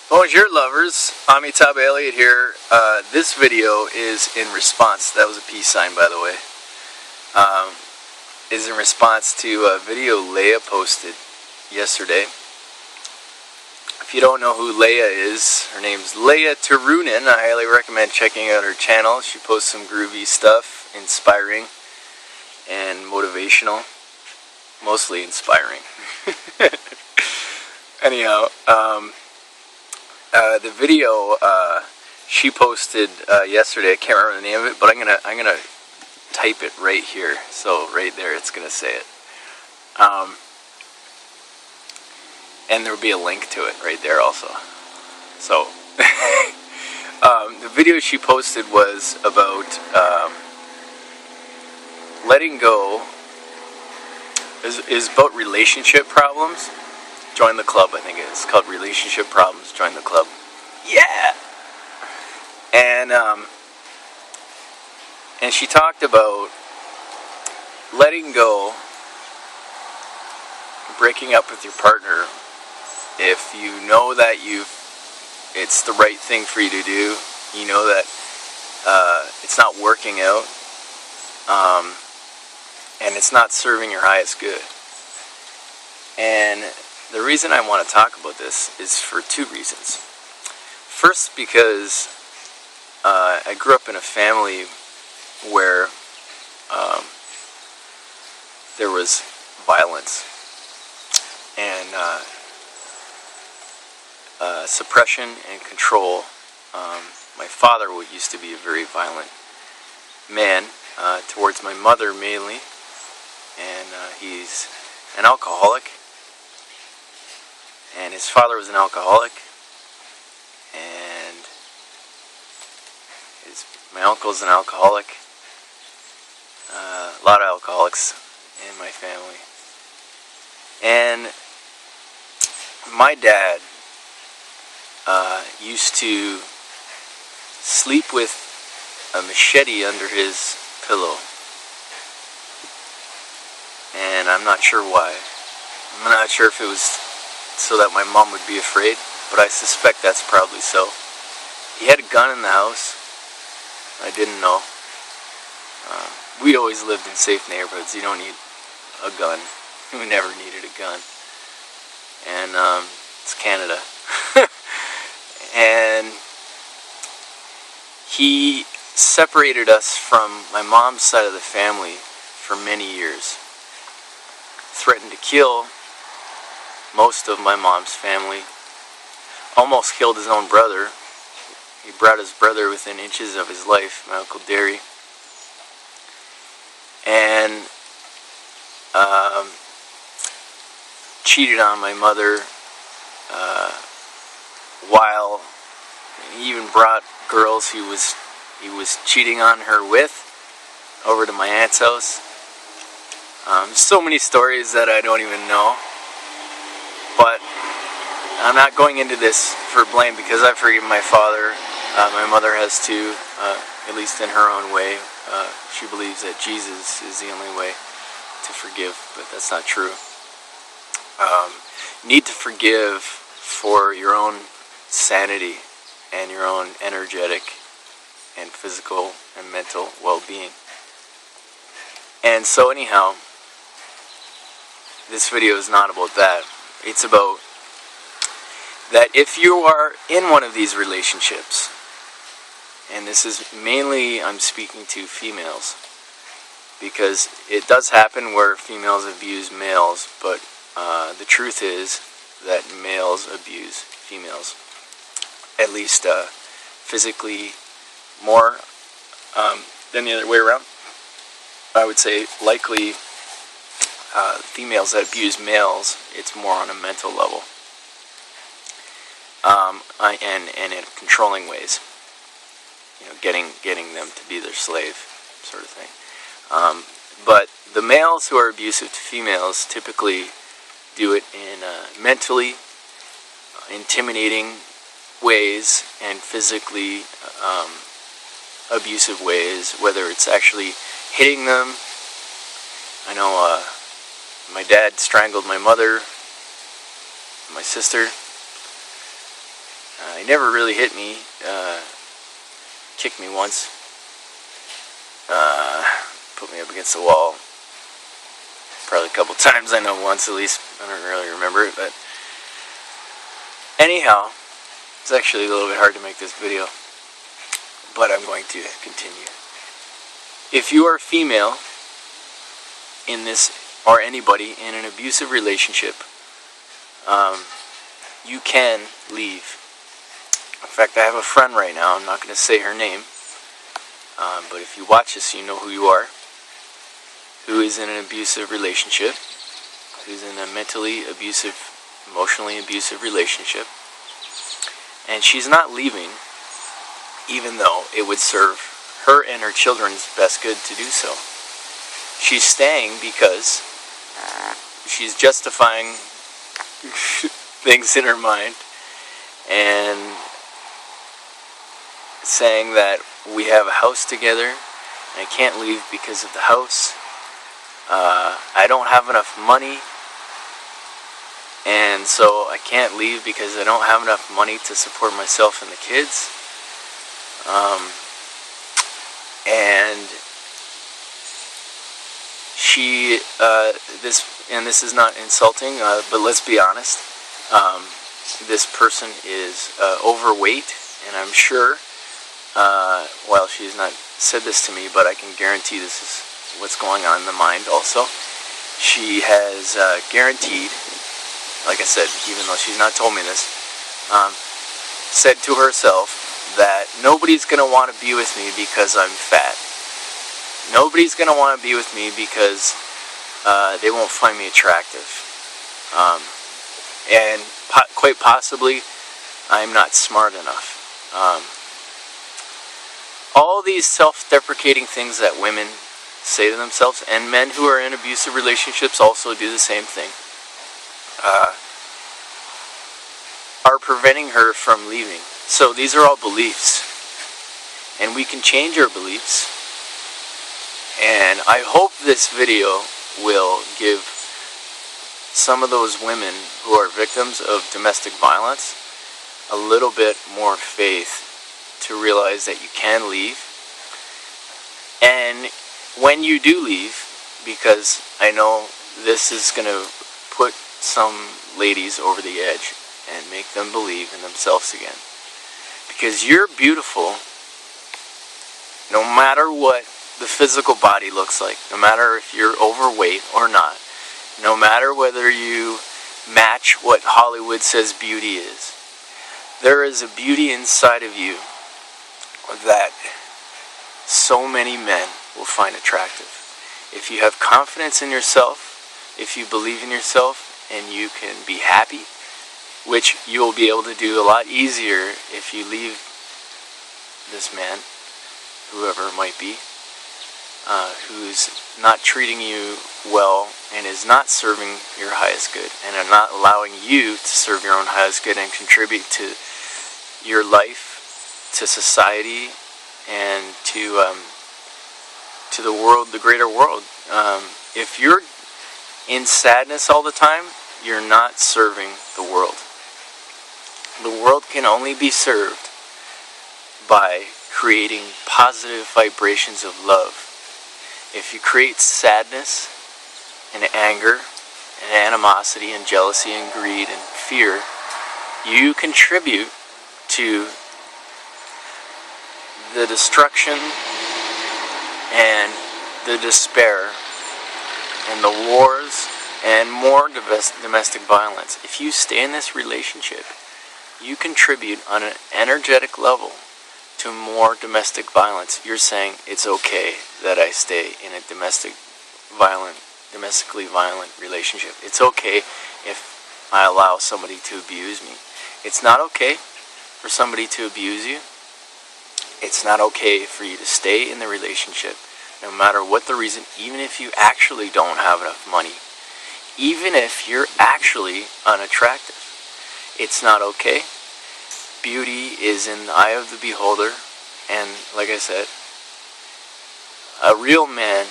Bonjour lovers, Amitabh Elliott here. This video is in response, that was a peace sign by the way, is in response to a video Leia posted yesterday. If you don't know who Leia is, her name's Leia Tarunin. I highly recommend checking out her channel. She posts some groovy stuff, inspiring and motivational, mostly inspiring. Anyhow, the video she posted yesterday, I can't remember the name of it, but I'm gonna type it right here. So right there, it's gonna say it, and there will be a link to it right there also. So the video she posted was about letting go. Is about relationship problems. Join the club, I think it's called Relationship Problems. Join the club. Yeah! And she talked about letting go, breaking up with your partner if you know that it's the right thing for you to do. You know that it's not working out, and it's not serving your highest good. And the reason I want to talk about this is for two reasons. First, because I grew up in a family where there was violence and suppression and control. My father used to be a very violent man towards my mother mainly, and he's an alcoholic. And his father was an alcoholic, and my uncle's an alcoholic. A lot of alcoholics in my family. And my dad used to sleep with a machete under his pillow. And I'm not sure why. I'm not sure if it was so that my mom would be afraid, but I suspect that's probably so. He had a gun in the house. I didn't know. We always lived in safe neighborhoods. You don't need a gun. We never needed a gun. And it's Canada. And he separated us from my mom's side of the family for many years. Threatened to kill most of my mom's family. Almost killed his own brother. He brought his brother within inches of his life, my Uncle Derry. And cheated on my mother, while he even brought girls he was cheating on her with over to my aunt's house. So many stories that I don't even know. But I'm not going into this for blame because I forgive my father. My mother has too, at least in her own way. She believes that Jesus is the only way to forgive, but that's not true. You need to forgive for your own sanity and your own energetic and physical and mental well-being. And so anyhow, this video is not about that. It's about that if you are in one of these relationships, and this is mainly I'm speaking to females, because it does happen where females abuse males, but the truth is that males abuse females, at least physically more than the other way around. I would say likely females that abuse males, it's more on a mental level, and in controlling ways, getting them to be their slave, sort of thing. But the males who are abusive to females typically do it in mentally intimidating ways and physically abusive ways, whether it's actually hitting them. I know my dad strangled my mother, my sister. He never really hit me, kicked me once, put me up against the wall, probably a couple times, I know once at least, I don't really remember it, but anyhow, it's actually a little bit hard to make this video, but I'm going to continue. If you are female in this, or anybody in an abusive relationship, you can leave. In fact, I have a friend right now, I'm not going to say her name, but if you watch this, you know who you are, who is in an abusive relationship, who's in a mentally abusive, emotionally abusive relationship, and she's not leaving, even though it would serve her and her children's best good to do so. She's staying because she's justifying things in her mind and saying that we have a house together and I can't leave because of the house. I don't have enough money, and so I can't leave because I don't have enough money to support myself and the kids. And she, this is not insulting, but let's be honest, this person is overweight, and I'm sure, well, she's not said this to me, but I can guarantee this is what's going on in the mind also. She has guaranteed, like I said, even though she's not told me this, said to herself that nobody's going to want to be with me because I'm fat. Nobody's going to want to be with me because they won't find me attractive. And quite possibly, I'm not smart enough. All these self-deprecating things that women say to themselves, and men who are in abusive relationships also do the same thing, are preventing her from leaving. So these are all beliefs, and we can change our beliefs. And I hope this video will give some of those women who are victims of domestic violence a little bit more faith to realize that you can leave. And when you do leave, because I know this is going to put some ladies over the edge and make them believe in themselves again. Because you're beautiful no matter what the physical body looks like, no matter if you're overweight or not, no matter whether you match what Hollywood says beauty is. There is a beauty inside of you that so many men will find attractive. If you have confidence in yourself, if you believe in yourself, and you can be happy, which you will be able to do a lot easier if you leave this man, whoever it might be, who's not treating you well and is not serving your highest good and are not allowing you to serve your own highest good and contribute to your life, to society, and to the world, the greater world. If you're in sadness all the time, you're not serving the world. The world can only be served by creating positive vibrations of love. If you create sadness and anger and animosity and jealousy and greed and fear, you contribute to the destruction and the despair and the wars and more domestic violence. If you stay in this relationship, you contribute on an energetic level to more domestic violence. You're saying it's okay that I stay in a domestically violent relationship. It's okay if I allow somebody to abuse me. It's not okay for somebody to abuse you. It's not okay for you to stay in the relationship, no matter what the reason, even if you actually don't have enough money, even if you're actually unattractive. It's not okay. Beauty is in the eye of the beholder, and like I said, a real man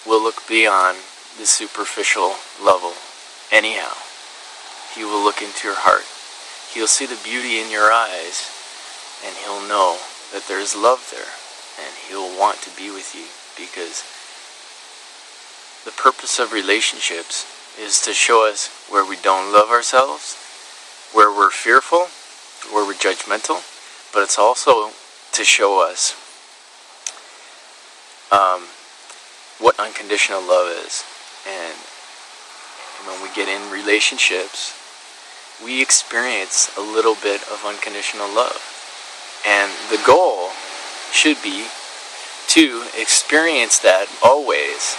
will look beyond the superficial level anyhow. He will look into your heart. He'll see the beauty in your eyes, and he'll know that there's love there, and he'll want to be with you, because the purpose of relationships is to show us where we don't love ourselves, where we're fearful, where we're judgmental, but it's also to show us what unconditional love is. And when we get in relationships, we experience a little bit of unconditional love. And the goal should be to experience that always.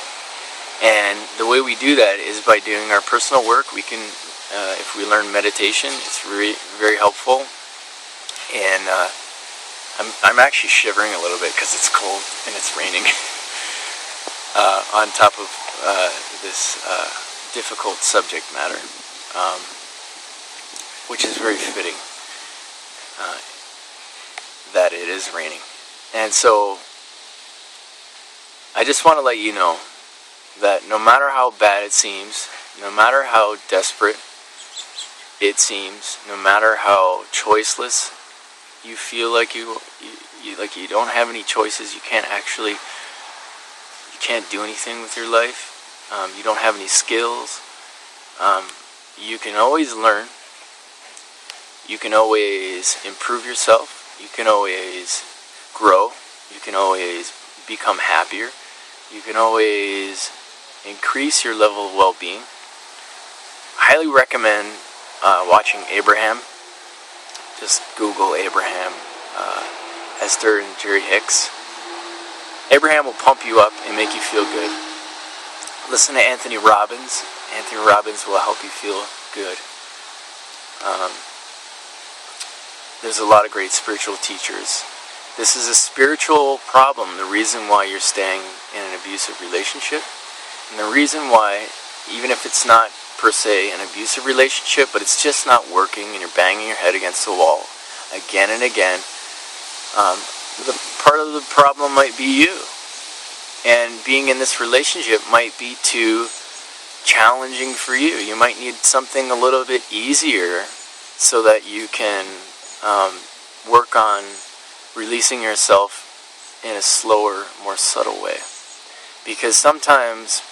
And the way we do that is by doing our personal work. We can, if we learn meditation, it's very, very helpful. And I'm actually shivering a little bit because it's cold and it's raining. On top of this difficult subject matter, which is very fitting that it is raining. And so I just want to let you know that no matter how bad it seems, no matter how desperate it seems, no matter how choiceless you feel like you don't have any choices, you can't do anything with your life, you don't have any skills, you can always learn, you can always improve yourself, you can always grow, you can always become happier, you can always increase your level of well-being. I highly recommend watching Abraham. Just Google Abraham, Esther and Jerry Hicks. Abraham will pump you up and make you feel good. Listen to Anthony Robbins. Anthony Robbins will help you feel good. There's a lot of great spiritual teachers. This is a spiritual problem, the reason why you're staying in an abusive relationship. And the reason why, even if it's not per se an abusive relationship, but it's just not working and you're banging your head against the wall again and again, the part of the problem might be you. And being in this relationship might be too challenging for you. You might need something a little bit easier so that you can work on releasing yourself in a slower, more subtle way. Because sometimes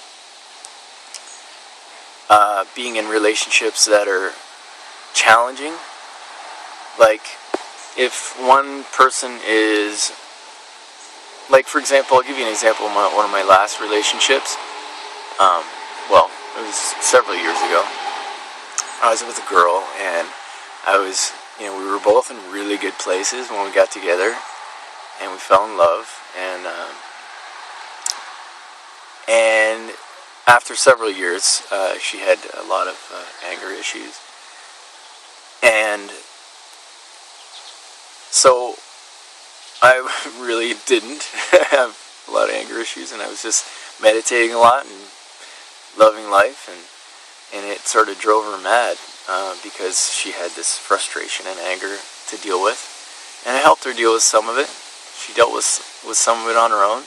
being in relationships that are challenging, like if one person is, like for example, I'll give you an example of one of my last relationships. Well, it was several years ago. I was with a girl, and we were both in really good places when we got together, and we fell in love, and after several years, she had a lot of anger issues, and so I really didn't have a lot of anger issues, and I was just meditating a lot and loving life, and it sort of drove her mad because she had this frustration and anger to deal with, and I helped her deal with some of it. She dealt with some of it on her own,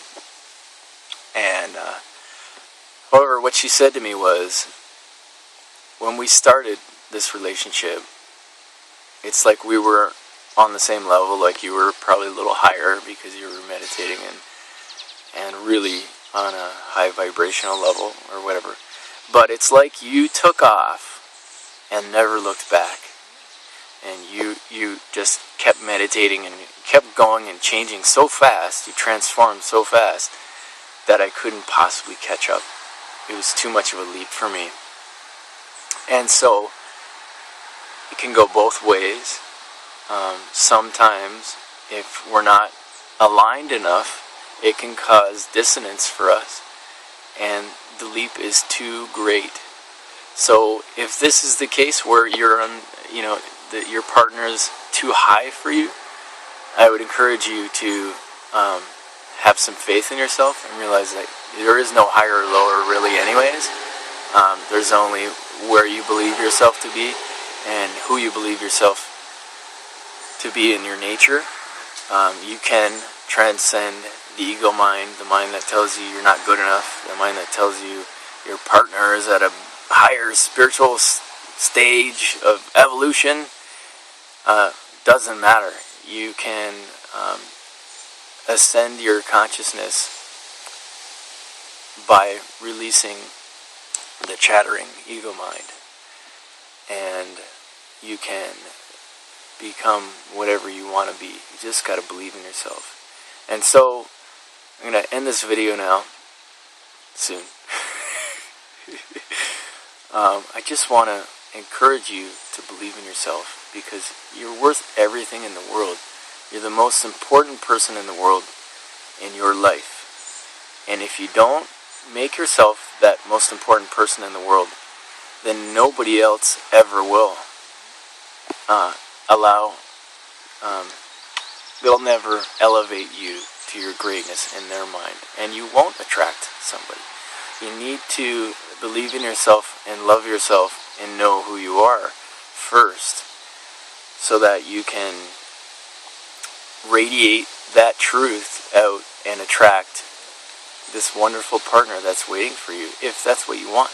and however, what she said to me was, when we started this relationship, it's like we were on the same level, like you were probably a little higher because you were meditating and really on a high vibrational level or whatever. But it's like you took off and never looked back. And you just kept meditating and kept going and changing so fast, you transformed so fast that I couldn't possibly catch up. It was too much of a leap for me. And so it can go both ways. Sometimes if we're not aligned enough, it can cause dissonance for us, and the leap is too great. So if this is the case where you're on, that your partner is too high for you, I would encourage you to have some faith in yourself and realize that there is no higher or lower really anyways. There's only where you believe yourself to be and who you believe yourself to be in your nature. You can transcend the ego mind, the mind that tells you you're not good enough, the mind that tells you your partner is at a higher spiritual stage of evolution, doesn't matter. You can ascend your consciousness by releasing the chattering ego mind, and you can become whatever you want to be. You just got to believe in yourself. And so I'm going to end this video now soon. I just want to encourage you to believe in yourself, because you're worth everything in the world. You're the most important person in the world in your life. And if you don't make yourself that most important person in the world, then nobody else ever will they'll never elevate you to your greatness in their mind, and you won't attract somebody. You need to believe in yourself and love yourself and know who you are first, so that you can radiate that truth out and attract this wonderful partner that's waiting for you, if that's what you want.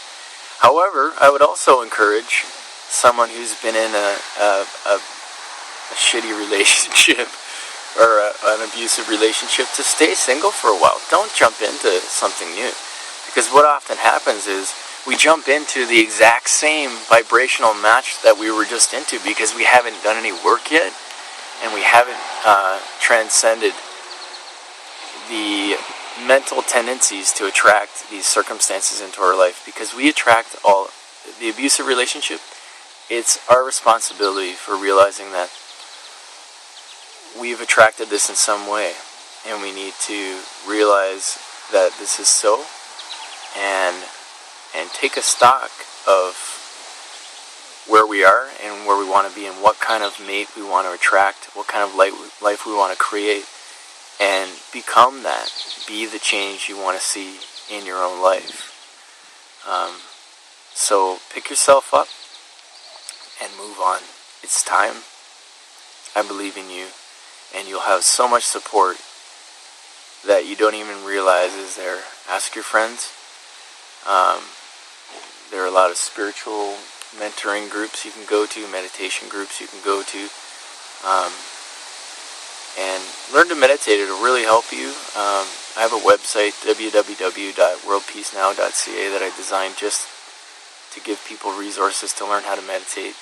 However, I would also encourage someone who's been in a shitty relationship or an abusive relationship to stay single for a while. Don't jump into something new, because what often happens is we jump into the exact same vibrational match that we were just into, because we haven't done any work yet, and we haven't transcended the mental tendencies to attract these circumstances into our life. Because we attract all the abusive relationship, it's our responsibility for realizing that we've attracted this in some way, and we need to realize that this is so, and take a stock of where we are and where we want to be, and what kind of mate we want to attract, what kind of life we want to create, and become that. Be the change you want to see in your own life. So pick yourself up and move on. It's time. I believe in you, and you'll have so much support that you don't even realize is there. Ask your friends. There are a lot of spiritual mentoring groups you can go to, meditation groups you can go to, and learn to meditate. It'll really help you. I have a website, www.worldpeacenow.ca, that I designed just to give people resources to learn how to meditate,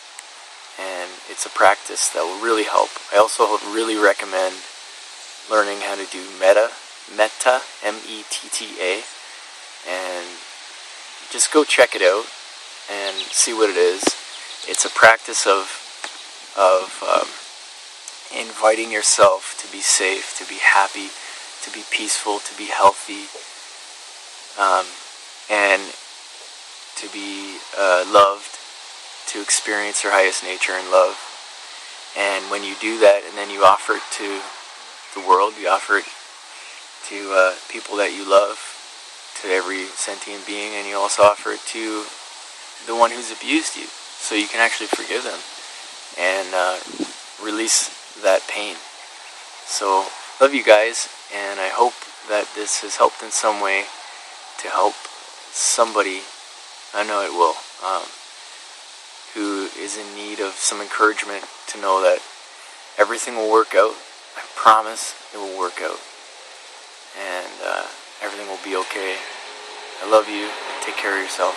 and it's a practice that will really help. I also really recommend learning how to do metta, M-E-T-T-A, and just go check it out and see what it is. It's a practice of inviting yourself to be safe, to be happy, to be peaceful, to be healthy, and to be loved, to experience your highest nature in love. And when you do that, and then you offer it to the world, you offer it to people that you love, to every sentient being, and you also offer it to the one who's abused you, so you can actually forgive them and release that pain. So, love you guys, and I hope that this has helped in some way to help somebody, I know it will, who is in need of some encouragement to know that everything will work out. I promise it will work out, and everything will be okay. I love you. Take care of yourself.